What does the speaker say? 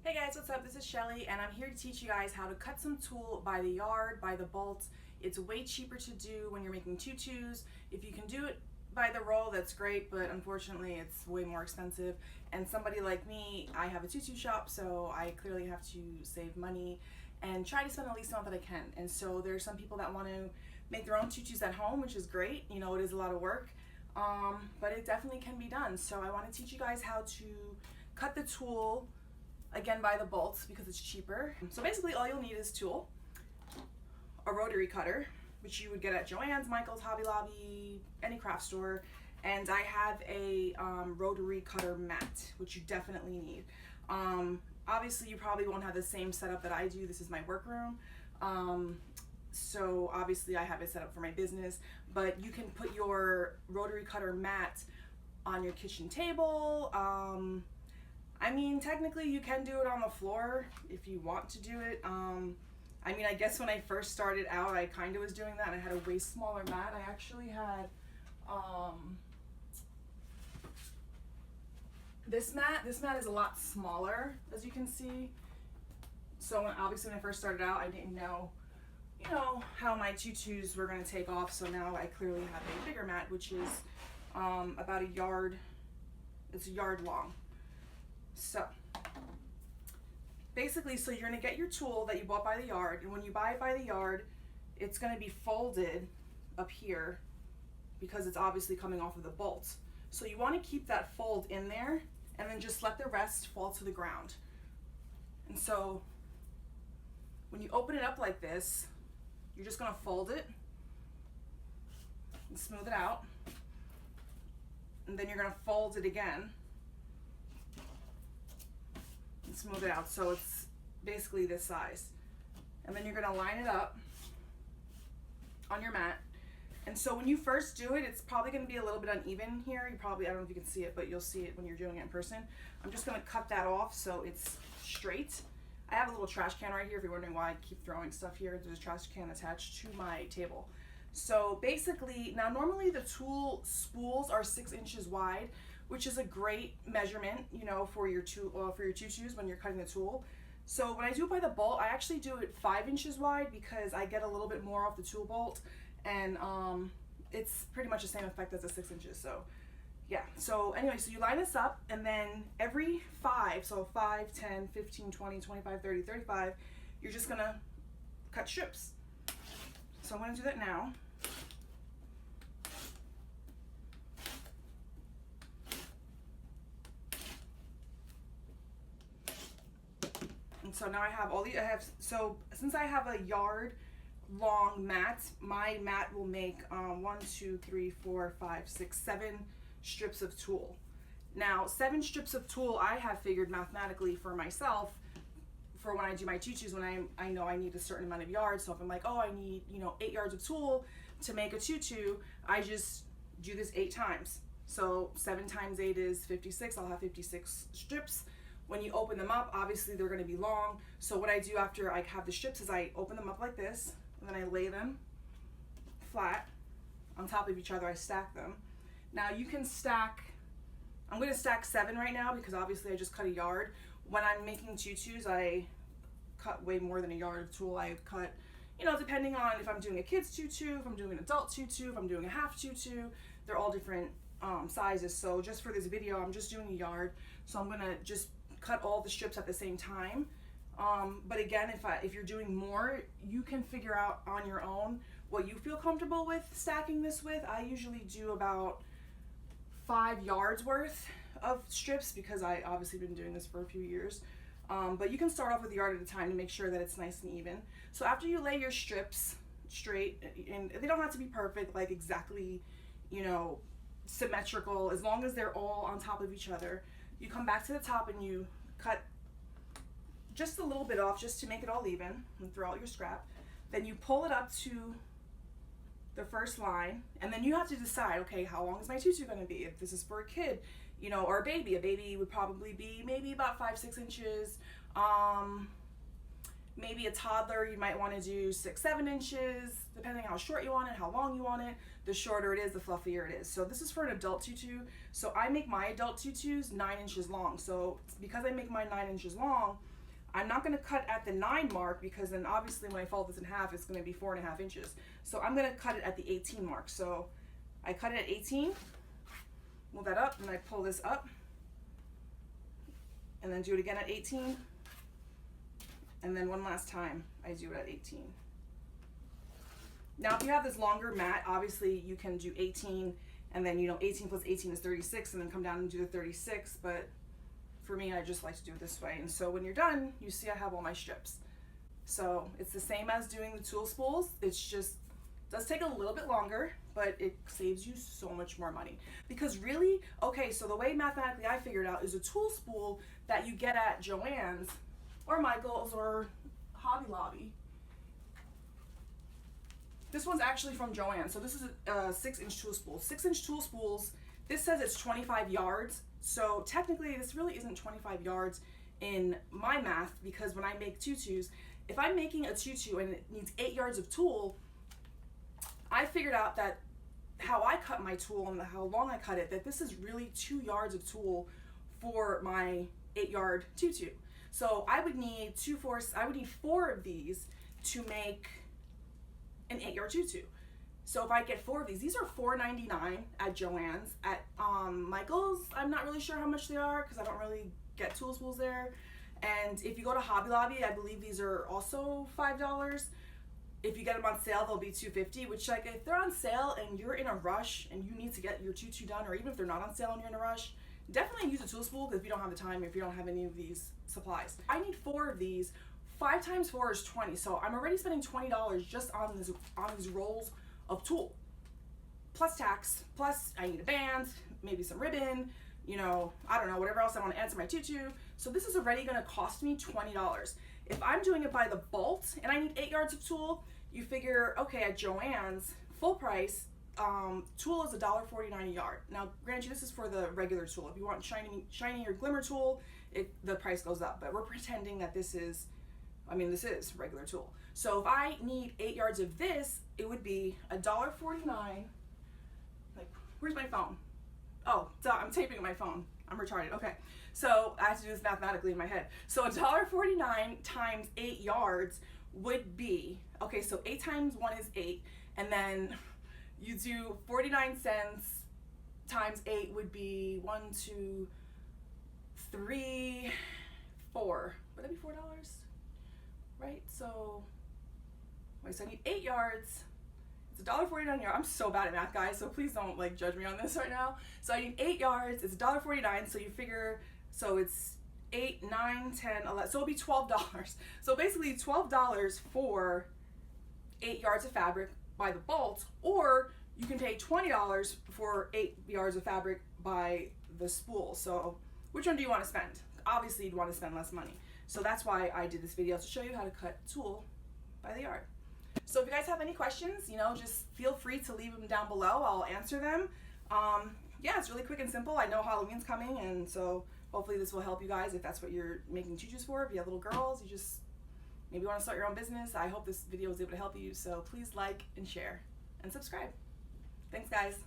Hey guys, what's up? This is Shelly and I'm here to teach you guys how to cut some tulle by the yard, by the bolt. It's way cheaper to do when you're making tutus. If you can do it by the roll, that's great, but unfortunately it's way more expensive. And somebody like me, I have a tutu shop, so I clearly have to save money and try to spend the least amount that I can. And so there's some people that want to make their own tutus at home, which is great. You know, it is a lot of work, but it definitely can be done. So I want to teach you guys how to cut the tulle again by the bolts because it's cheaper. So basically all you'll need is tulle, a rotary cutter, which you would get at Joann's, Michael's, Hobby Lobby, any craft store, and I have a rotary cutter mat, which you definitely need. Obviously you probably won't have the same setup that I do. This is my workroom, so obviously I have it set up for my business, but you can put your rotary cutter mat on your kitchen table. I mean, technically you can do it on the floor if you want to do it. I mean, I guess when I first started out, I kind of was doing that. I had a way smaller mat. I actually had this mat. This mat is a lot smaller, as you can see. So obviously when I first started out, I didn't know, you know, how my tutus were going to take off. So now I clearly have a bigger mat, which is about a yard. It's a yard long. So basically, so you're going to get your tulle that you bought by the yard, and when you buy it by the yard, it's going to be folded up here because it's obviously coming off of the bolt. So you want to keep that fold in there and then just let the rest fall to the ground. And so when you open it up like this, you're just going to fold it and smooth it out, and then you're going to fold it again, smooth it out so it's basically this size, and then you're going to line it up on your mat. And so when you first do it, it's probably going to be a little bit uneven here. You probably, I don't know if you can see it, but you'll see it when you're doing it in person. I'm just going to cut that off so it's straight. I have a little trash can right here if you're wondering why I keep throwing stuff here. There's a trash can attached to my table. So basically, now normally the tulle spools are 6 inches wide, which is a great measurement, you know, for your tutus when you're cutting the tulle. So when I do it by the bolt, I actually do it 5 inches wide because I get a little bit more off the tulle bolt, and it's pretty much the same effect as the 6 inches. So yeah, so anyway, so you line this up, and then every 5, so 5, 10, 15, 20, 25, 30, 35, you're just gonna cut strips. So I'm gonna do that now. So now I have all the, so since I have a yard long mat, my mat will make 1, 2, 3, 4, 5, 6, 7 strips of tulle. Now 7 strips of tulle I have figured mathematically for myself for when I do my tutus, when I know I need a certain amount of yards. So if I'm like, oh, I need, you know, 8 yards of tulle to make a tutu, I just do this 8 times. So 7 times 8 is 56. I'll have 56 strips. When you open them up, obviously they're going to be long. So what I do after I have the strips is I open them up like this, and then I lay them flat on top of each other. I stack them. Now you can stack, I'm going to stack 7 right now because obviously I just cut a yard. When I'm making tutus, I cut way more than a yard of tulle. I cut, you know, depending on if I'm doing a kid's tutu, if I'm doing an adult tutu, if I'm doing a half tutu, they're all different sizes. So just for this video, I'm just doing a yard. So I'm going to just cut all the strips at the same time. But again, if you're doing more, you can figure out on your own what you feel comfortable with stacking this with. I usually do about 5 yards worth of strips because I obviously been doing this for a few years. But you can start off with a yard at a time to make sure that it's nice and even. So after you lay your strips straight, and they don't have to be perfect, like exactly, you know, symmetrical, as long as they're all on top of each other, you come back to the top and you cut just a little bit off just to make it all even and throw out your scrap. Then you pull it up to the first line, and then you have to decide, okay, how long is my tutu going to be? If this is for a kid, you know, or a baby would probably be maybe about 5, 6 inches. Maybe a toddler, you might want to do 6, 7 inches, depending on how short you want it, how long you want it. The shorter it is, the fluffier it is. So this is for an adult tutu. So I make my adult tutus 9 inches long. So because I make mine 9 inches long, I'm not going to cut at the 9 mark because then obviously when I fold this in half, it's going to be 4.5 inches. So I'm going to cut it at the 18 mark. So I cut it at 18, move that up, and I pull this up, and then do it again at 18, and then one last time I do it at 18. Now if you have this longer mat, obviously you can do 18, and then 18 plus 18 is 36, and then come down and do the 36, but for me, I just like to do it this way. And so when you're done, you see I have all my strips. So it's the same as doing the tool spools. It's just, does take a little bit longer, but it saves you so much more money. Because really, okay, so the way mathematically I figured out is a tool spool that you get at Joann's or Michael's or Hobby Lobby. This one's actually from Joann's. So this is a 6-inch tool spool. 6-inch tool spools, this says it's 25 yards. So technically this really isn't 25 yards in my math, because when I make tutus, if I'm making a tutu and it needs 8 yards of tulle, I figured out that how I cut my tulle and how long I cut it, that this is really 2 yards of tulle for my 8-yard tutu. So I would need 4 of these to make an 8-yard tutu. So if I get 4 of these are $4.99 at Joann's. At Michael's, I'm not really sure how much they are because I don't really get tool spools there. And if you go to Hobby Lobby, I believe these are also $5. If you get them on sale, they'll be $2.50, which, like, if they're on sale and you're in a rush and you need to get your tutu done, or even if they're not on sale and you're in a rush, definitely use a tool spool if you don't have the time, if you don't have any of these supplies. I need 4 of these. 5 times 4 is 20, so I'm already spending $20 just on these rolls of tulle, plus tax, plus I need a band, maybe some ribbon, I don't know, whatever else I want to add to my tutu. So this is already going to cost me $20. If I'm doing it by the bolt and I need 8 yards of tulle, you figure, okay, at Joann's, full price, tulle is $1.49 a yard. Now, granted, this is for the regular tulle. If you want shiny or glimmer tulle, the price goes up. But we're pretending that this is regular tulle. So if I need 8 yards of this, it would be $1.49. Like, where's my phone? Oh, I'm taping my phone. I'm retarded. Okay. So I have to do this mathematically in my head. So $1.49 times 8 yards would be, okay, so 8 times 1 is 8, and then you do 49 cents times 8 would be 1, 2, 3, 4. Would that be $4? Right? So, wait, so I need 8 yards. It's $1.49 a yard. I'm so bad at math, guys, so please don't judge me on this right now. So I need 8 yards. It's $1.49. So you figure, so it's 8, 9, 10, 11. So it'll be $12. So basically $12 for 8 yards of fabric by the bolt, or you can pay $20 for 8 yards of fabric by the spool. So which one do you want to spend? Obviously you'd want to spend less money. So that's why I did this video, to show you how to cut tulle by the yard. So if you guys have any questions, just feel free to leave them down below. I'll answer them. Yeah, it's really quick and simple. I know Halloween's coming, and so hopefully this will help you guys if that's what you're making tutus for. If you have little girls, you just maybe want to start your own business. I hope this video was able to help you. So please like and share and subscribe. Thanks, guys.